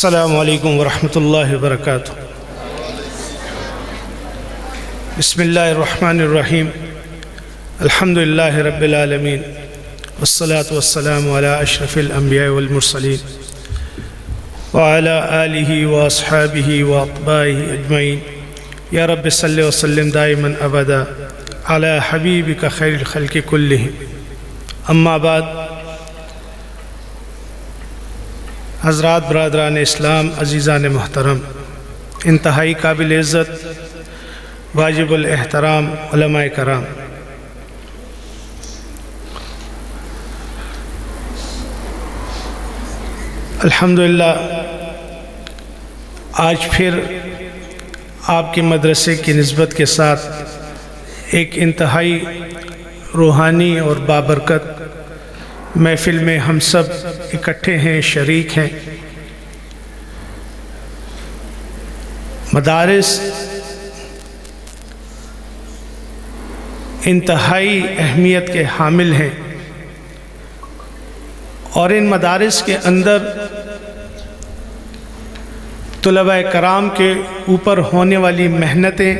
السلام علیکم ورحمۃ اللہ وبرکاتہ۔ بسم اللہ الرحمن الرحیم، الحمد للہ رب العالمین، والصلاة والسلام علی اشرف الانبیاء والمرسلین وعلی آلہ واصحابہ واطباعہ اجمعین۔ یا رب صلی وسلم دائما ابدا علی حبیبک خیر الخلق کلہم۔ اما بعد، حضرات برادران اسلام، عزیزان محترم، انتہائی قابل عزت، واجب الاحترام علماء کرام، الحمدللہ آج پھر آپ کے مدرسے کی نسبت کے ساتھ ایک انتہائی روحانی اور بابرکت محفل میں ہم سب اکٹھے ہیں، شریک ہیں۔ مدارس انتہائی اہمیت کے حامل ہیں، اور ان مدارس کے اندر طلباء کرام کے اوپر ہونے والی محنتیں،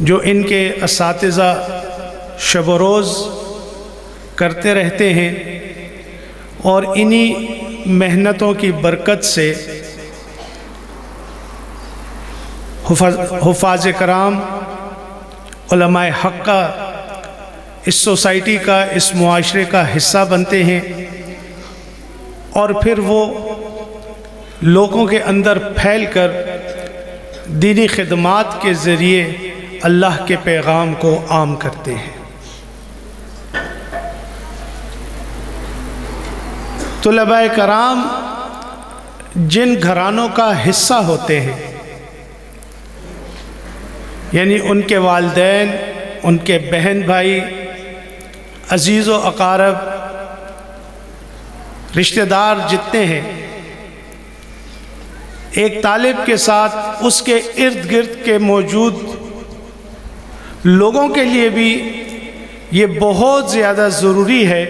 جو ان کے اساتذہ شب و روز کرتے رہتے ہیں، اور انہی محنتوں کی برکت سے حفاظ کرام، علماء حق کا، اس سوسائٹی کا، اس معاشرے کا حصہ بنتے ہیں، اور پھر وہ لوگوں کے اندر پھیل کر دینی خدمات کے ذریعے اللہ کے پیغام کو عام کرتے ہیں۔ طلباء کرام جن گھرانوں کا حصہ ہوتے ہیں، یعنی ان کے والدین، ان کے بہن بھائی، عزیز و اقارب، رشتہ دار جتنے ہیں، ایک طالب کے ساتھ اس کے ارد گرد کے موجود لوگوں کے لیے بھی یہ بہت زیادہ ضروری ہے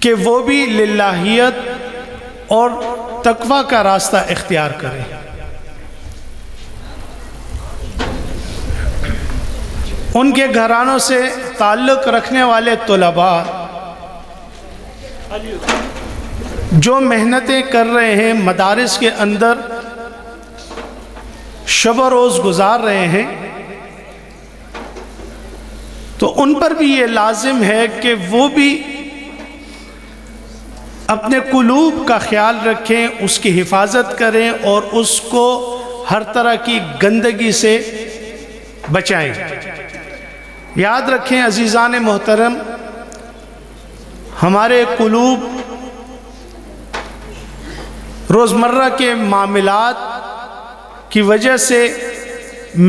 کہ وہ بھی للہیت اور تقوی کا راستہ اختیار کریں۔ ان کے گھرانوں سے تعلق رکھنے والے طلباء جو محنتیں کر رہے ہیں، مدارس کے اندر شب و روز گزار رہے ہیں، تو ان پر بھی یہ لازم ہے کہ وہ بھی اپنے قلوب کا خیال رکھیں، اس کی حفاظت کریں، اور اس کو ہر طرح کی گندگی سے بچائیں۔ یاد رکھیں عزیزان محترم، ہمارے قلوب روزمرہ کے معاملات کی وجہ سے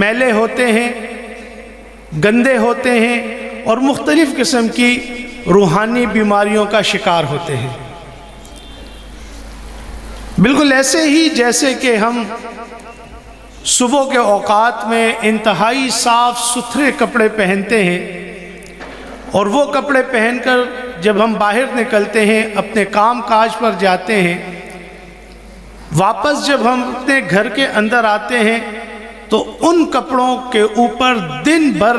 میلے ہوتے ہیں، گندے ہوتے ہیں، اور مختلف قسم کی روحانی بیماریوں کا شکار ہوتے ہیں۔ بالکل ایسے ہی جیسے کہ ہم صبح کے اوقات میں انتہائی صاف ستھرے کپڑے پہنتے ہیں، اور وہ کپڑے پہن کر جب ہم باہر نکلتے ہیں، اپنے کام کاج پر جاتے ہیں، واپس جب ہم اپنے گھر کے اندر آتے ہیں تو ان کپڑوں کے اوپر دن بھر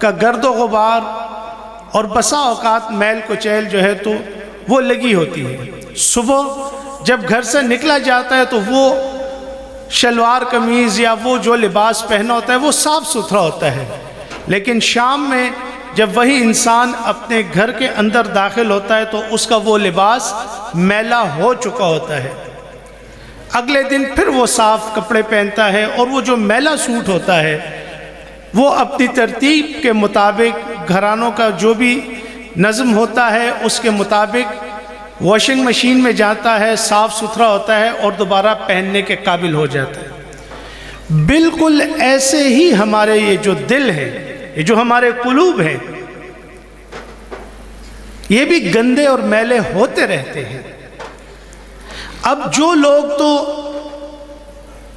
کا گرد و غبار اور بسا اوقات میل کچیل جو ہے تو وہ لگی ہوتی ہے۔ صبح جب گھر سے نکلا جاتا ہے تو وہ شلوار قمیض یا وہ جو لباس پہنا ہوتا ہے وہ صاف ستھرا ہوتا ہے، لیکن شام میں جب وہی انسان اپنے گھر کے اندر داخل ہوتا ہے تو اس کا وہ لباس میلا ہو چکا ہوتا ہے۔ اگلے دن پھر وہ صاف کپڑے پہنتا ہے، اور وہ جو میلا سوٹ ہوتا ہے وہ اپنی ترتیب کے مطابق، گھرانوں کا جو بھی نظم ہوتا ہے اس کے مطابق واشنگ مشین میں جاتا ہے، صاف ستھرا ہوتا ہے، اور دوبارہ پہننے کے قابل ہو جاتا ہے۔ بالکل ایسے ہی ہمارے یہ جو دل ہے، یہ جو ہمارے قلوب ہیں، یہ بھی گندے اور میلے ہوتے رہتے ہیں۔ اب جو لوگ تو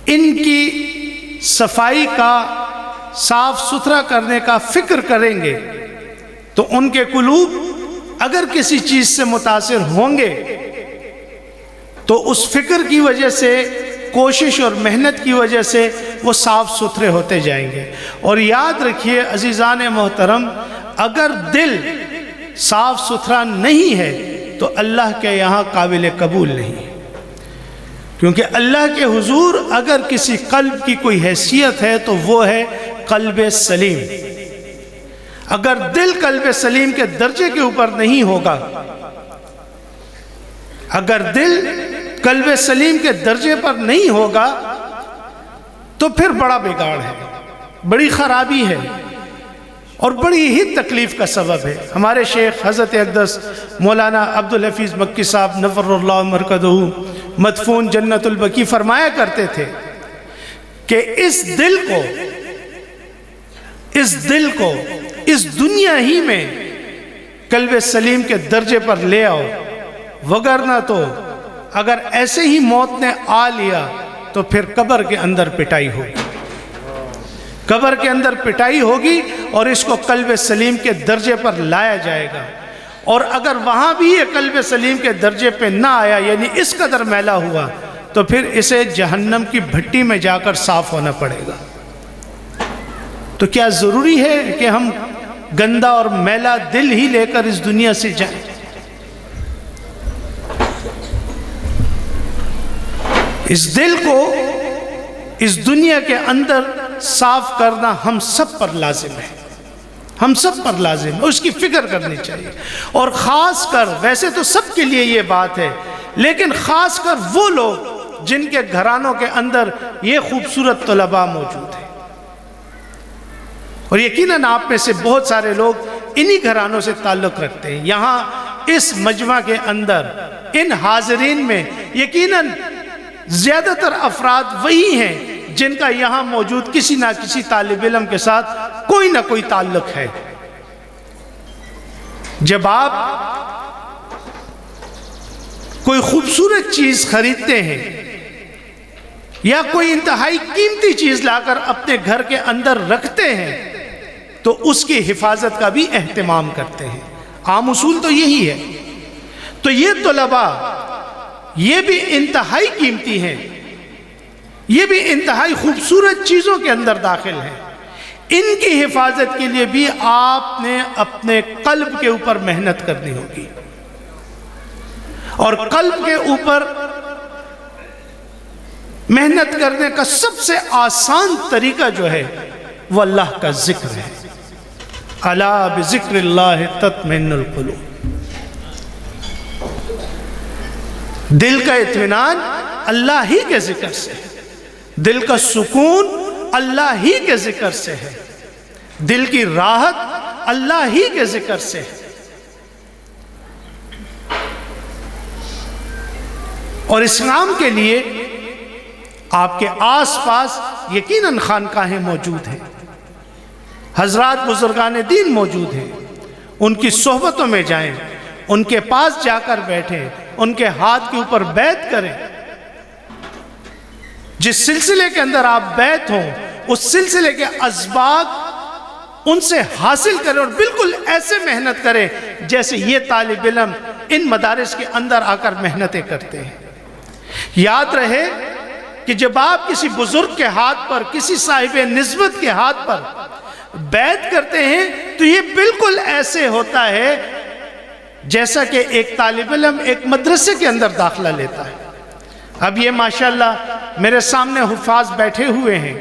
ان کی صفائی کا، صاف ستھرا کرنے کا فکر کریں گے تو ان کے قلوب اگر کسی چیز سے متاثر ہوں گے تو اس فکر کی وجہ سے، کوشش اور محنت کی وجہ سے وہ صاف ستھرے ہوتے جائیں گے۔ اور یاد رکھیے عزیزان محترم، اگر دل صاف ستھرا نہیں ہے تو اللہ کے یہاں قابل قبول نہیں ہے، کیونکہ اللہ کے حضور اگر کسی قلب کی کوئی حیثیت ہے تو وہ ہے قلب سلیم۔ اگر دل قلب سلیم کے درجے کے اوپر نہیں ہوگا، اگر دل قلب سلیم کے درجے پر نہیں ہوگا تو پھر بڑا بگاڑ ہے، بڑی خرابی ہے اور بڑی ہی تکلیف کا سبب ہے۔ ہمارے شیخ حضرت اقدس مولانا عبدالحفیظ مکی صاحب نور اللہ مرکزہ مدفون جنت البقیع فرمایا کرتے تھے کہ اس دل کو اس دنیا ہی میں قلب سلیم کے درجے پر لے آؤ، وگرنہ تو اگر ایسے ہی موت نے آ لیا تو پھر قبر کے اندر پٹائی ہوگی، قبر کے اندر پٹائی ہوگی اور اس کو قلب سلیم کے درجے پر لایا جائے گا۔ اور اگر وہاں بھی یہ قلب سلیم کے درجے پہ نہ آیا، یعنی اس قدر میلا ہوا، تو پھر اسے جہنم کی بھٹی میں جا کر صاف ہونا پڑے گا۔ تو کیا ضروری ہے کہ ہم گندا اور میلا دل ہی لے کر اس دنیا سے جائیں؟ اس دل کو اس دنیا کے اندر صاف کرنا ہم سب پر لازم ہے، ہم سب پر لازم ہے، اس کی فکر کرنی چاہیے۔ اور خاص کر، ویسے تو سب کے لیے یہ بات ہے، لیکن خاص کر وہ لوگ جن کے گھرانوں کے اندر یہ خوبصورت طلباء موجود ہیں، اور یقیناً آپ میں سے بہت سارے لوگ انہی گھرانوں سے تعلق رکھتے ہیں۔ یہاں اس مجمع کے اندر ان حاضرین میں یقیناً زیادہ تر افراد وہی ہیں جن کا یہاں موجود کسی نہ کسی طالب علم کے ساتھ کوئی نہ کوئی تعلق ہے۔ جب آپ کوئی خوبصورت چیز خریدتے ہیں یا کوئی انتہائی قیمتی چیز لا کر اپنے گھر کے اندر رکھتے ہیں تو اس کی حفاظت کا بھی اہتمام کرتے ہیں۔ عام اصول تو یہی ہے۔ تو یہ طلباء یہ بھی انتہائی قیمتی ہیں، یہ بھی انتہائی خوبصورت چیزوں کے اندر داخل ہیں۔ ان کی حفاظت کے لیے بھی آپ نے اپنے قلب کے اوپر محنت کرنی ہوگی، اور قلب کے اوپر محنت کرنے کا سب سے آسان طریقہ جو ہے وہ اللہ کا ذکر ہے۔ الا بذکر اللہ تطمئن القلوب۔ دل کا اطمینان اللہ ہی کے ذکر سے ہے، دل کا سکون اللہ ہی کے ذکر سے ہے، دل کی راحت اللہ ہی کے ذکر سے ہے۔ اور اسلام کے لیے آپ کے آس پاس یقیناً خانقاہیں موجود ہیں، حضرات بزرگان دین موجود ہیں، ان کی صحبتوں میں جائیں، ان کے پاس جا کر بیٹھیں، ان کے ہاتھ کے اوپر بیعت کریں۔ جس سلسلے کے اندر آپ بیعت ہوں اس سلسلے کے اسباق ان سے حاصل کریں، اور بالکل ایسے محنت کریں جیسے یہ طالب علم ان مدارس کے اندر آ کر محنتیں کرتے ہیں۔ یاد رہے کہ جب آپ کسی بزرگ کے ہاتھ پر، کسی صاحب نسبت کے ہاتھ پر بیعت کرتے ہیں تو یہ بالکل ایسے ہوتا ہے جیسا کہ ایک طالب علم ایک مدرسے کے اندر داخلہ لیتا ہے۔ اب یہ ماشاءاللہ میرے سامنے حفاظ بیٹھے ہوئے ہیں،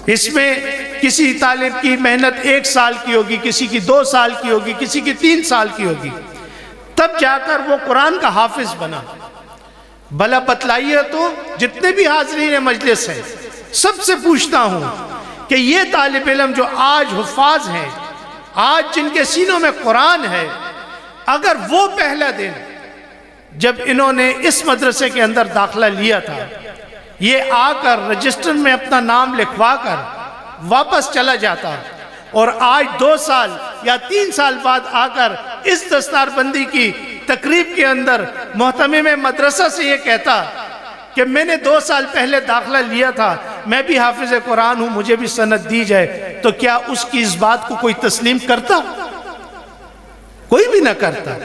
اس میں کسی طالب کی محنت 1 سال کی ہوگی، کسی کی 2 سال کی ہوگی، کسی کی 3 سال کی ہوگی، تب جا کر وہ قرآن کا حافظ بنا۔ بھلا بتلائیے تو جتنے بھی حاضرین مجلس ہیں سب سے پوچھتا ہوں کہ یہ طالب علم جو آج حفاظ ہیں، آج جن کے سینوں میں قرآن ہے، اگر وہ پہلا دن جب انہوں نے اس مدرسے کے اندر داخلہ لیا تھا، یہ آ کر رجسٹر میں اپنا نام لکھوا کر واپس چلا جاتا، اور آج 2 سال یا 3 سال بعد آ کر اس دستار بندی کی تقریب کے اندر محتمم مدرسہ سے یہ کہتا کہ میں نے 2 سال پہلے داخلہ لیا تھا، میں بھی حافظ قرآن ہوں، مجھے بھی سند دی جائے، تو کیا اس کی اس بات کو کوئی تسلیم کرتا؟ کوئی بھی نہ کرتا.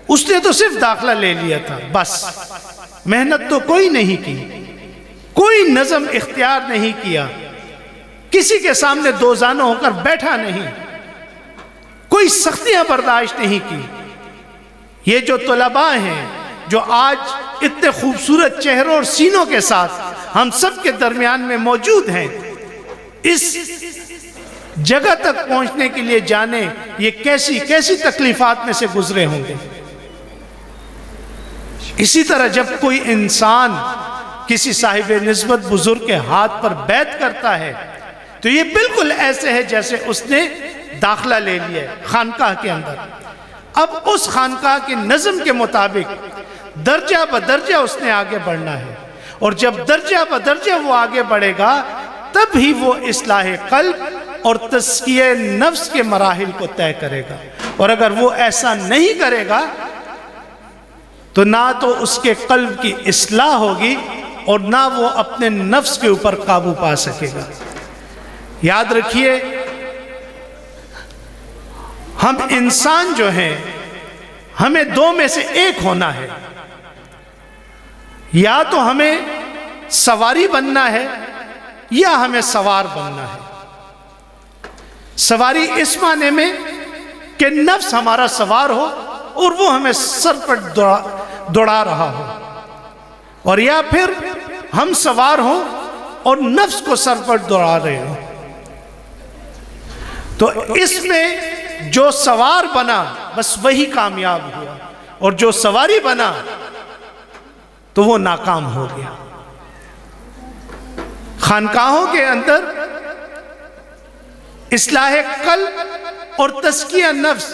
اس نے تو صرف داخلہ لے لیا تھا بس، محنت تو کوئی نہیں کی، کوئی نظم اختیار نہیں کیا، کسی کے سامنے دوزانہ ہو کر بیٹھا نہیں، کوئی سختیاں برداشت نہیں کی. یہ جو طلباء ہیں جو آج اتنے خوبصورت چہروں اور سینوں کے ساتھ ہم سب کے درمیان میں موجود ہیں، اس جگہ تک پہنچنے کے لیے جانے یہ کیسی کیسی تکلیفات میں سے گزرے ہوں گے. اسی طرح جب کوئی انسان کسی صاحب نسبت بزرگ کے ہاتھ پر بیعت کرتا ہے تو یہ بالکل ایسے ہے جیسے اس نے داخلہ لے لیا ہے خانقاہ کے اندر. اب اس خانقاہ کے نظم کے مطابق درجہ بدرجہ اس نے آگے بڑھنا ہے، اور جب درجہ بدرجہ وہ آگے بڑھے گا تب ہی وہ اصلاح قلب اور تزکیہ نفس کے مراحل کو طے کرے گا. اور اگر وہ ایسا نہیں کرے گا تو نہ تو اس کے قلب کی اصلاح ہوگی اور نہ وہ اپنے نفس کے اوپر قابو پا سکے گا. یاد رکھیے، ہم انسان جو ہیں ہمیں دو میں سے ایک ہونا ہے. یا تو ہمیں سواری بننا ہے یا ہمیں سوار بننا ہے. سواری اس معنی میں کہ نفس ہمارا سوار ہو اور وہ ہمیں سر پر دوڑا رہا ہو، اور یا پھر ہم سوار ہوں اور نفس کو سر پر دوڑا رہے ہوں. تو اس میں جو سوار بنا بس وہی کامیاب ہوا، اور جو سواری بنا تو وہ ناکام ہو گیا. خانقاہوں کے اندر اصلاح قلب اور تزکیہ نفس،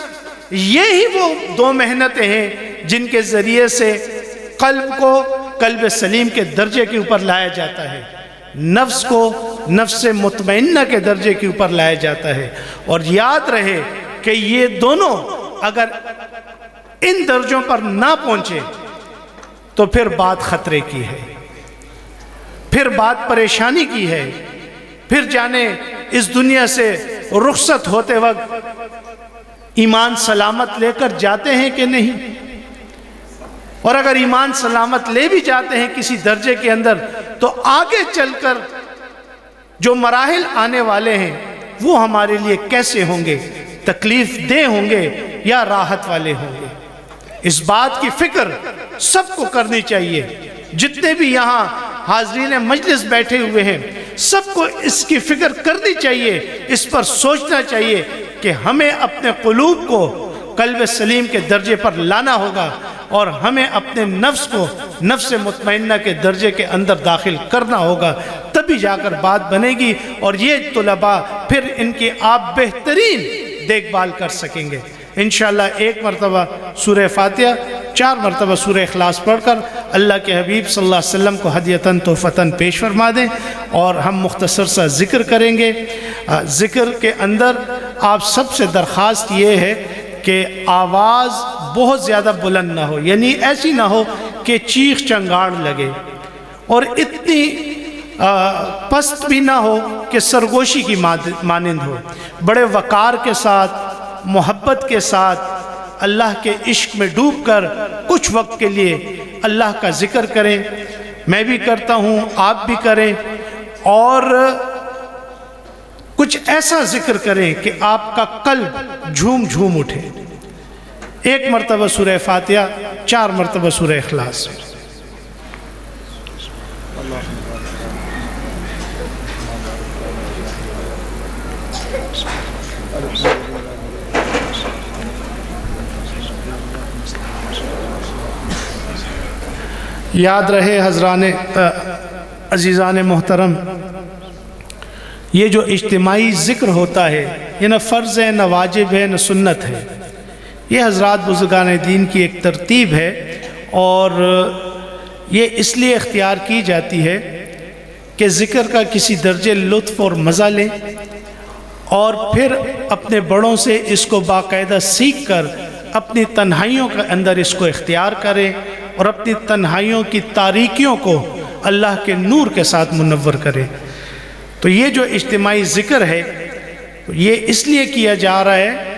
یہی وہ دو محنتیں ہیں جن کے ذریعے سے قلب کو قلب سلیم کے درجے کے اوپر لایا جاتا ہے، نفس کو نفس مطمئنہ کے درجے کے اوپر لایا جاتا ہے. اور یاد رہے کہ یہ دونوں اگر ان درجوں پر نہ پہنچے تو پھر بات خطرے کی ہے، پھر بات پریشانی کی ہے. پھر جانے اس دنیا سے رخصت ہوتے وقت ایمان سلامت لے کر جاتے ہیں کہ نہیں، اور اگر ایمان سلامت لے بھی جاتے ہیں کسی درجے کے اندر تو آگے چل کر جو مراحل آنے والے ہیں وہ ہمارے لیے کیسے ہوں گے، تکلیف دہ ہوں گے یا راحت والے ہوں گے. اس بات کی فکر سب کو کرنی چاہیے. جتنے بھی یہاں حاضرین مجلس بیٹھے ہوئے ہیں سب کو اس کی فکر کرنی چاہیے، اس پر سوچنا چاہیے کہ ہمیں اپنے قلوب کو قلب سلیم کے درجے پر لانا ہوگا، اور ہمیں اپنے نفس کو نفس مطمئنہ کے درجے کے اندر داخل کرنا ہوگا، تبھی جا کر بات بنے گی. اور یہ طلباء پھر ان کی آپ بہترین دیکھ بھال کر سکیں گے. انشاءاللہ ایک مرتبہ سورہ فاتحہ، 4 مرتبہ سورہ اخلاص پڑھ کر اللہ کے حبیب صلی اللہ علیہ وسلم کو ہدیتاً تحفتاً پیش فرما دیں، اور ہم مختصر سا ذکر کریں گے. ذکر کے اندر آپ سب سے درخواست یہ ہے کہ آواز بہت زیادہ بلند نہ ہو، یعنی ایسی نہ ہو کہ چیخ چنگاڑ لگے، اور اتنی پست بھی نہ ہو کہ سرگوشی کی مانند ہو. بڑے وقار کے ساتھ، محبت کے ساتھ اللہ کے عشق میں ڈوب کر کچھ وقت کے لیے اللہ کا ذکر کریں. میں بھی کرتا ہوں، آپ بھی کریں، اور کچھ ایسا ذکر کریں کہ آپ کا قلب جھوم جھوم اٹھے. 1 مرتبہ سورہ فاتحہ، 4 مرتبہ سورہ اخلاص. یاد رہے حضران عزیزان محترم، یہ جو اجتماعی ذکر ہوتا ہے یہ نہ فرض ہے، نہ واجب ہے، نہ سنت ہے. یہ حضرات بزرگان دین کی ایک ترتیب ہے، اور یہ اس لیے اختیار کی جاتی ہے کہ ذکر کا کسی درجے لطف اور مزہ لیں، اور پھر اپنے بڑوں سے اس کو باقاعدہ سیکھ کر اپنی تنہائیوں کے اندر اس کو اختیار کریں، اور اپنی تنہائیوں کی تاریکیوں کو اللہ کے نور کے ساتھ منور کریں. تو یہ جو اجتماعی ذکر ہے یہ اس لیے کیا جا رہا ہے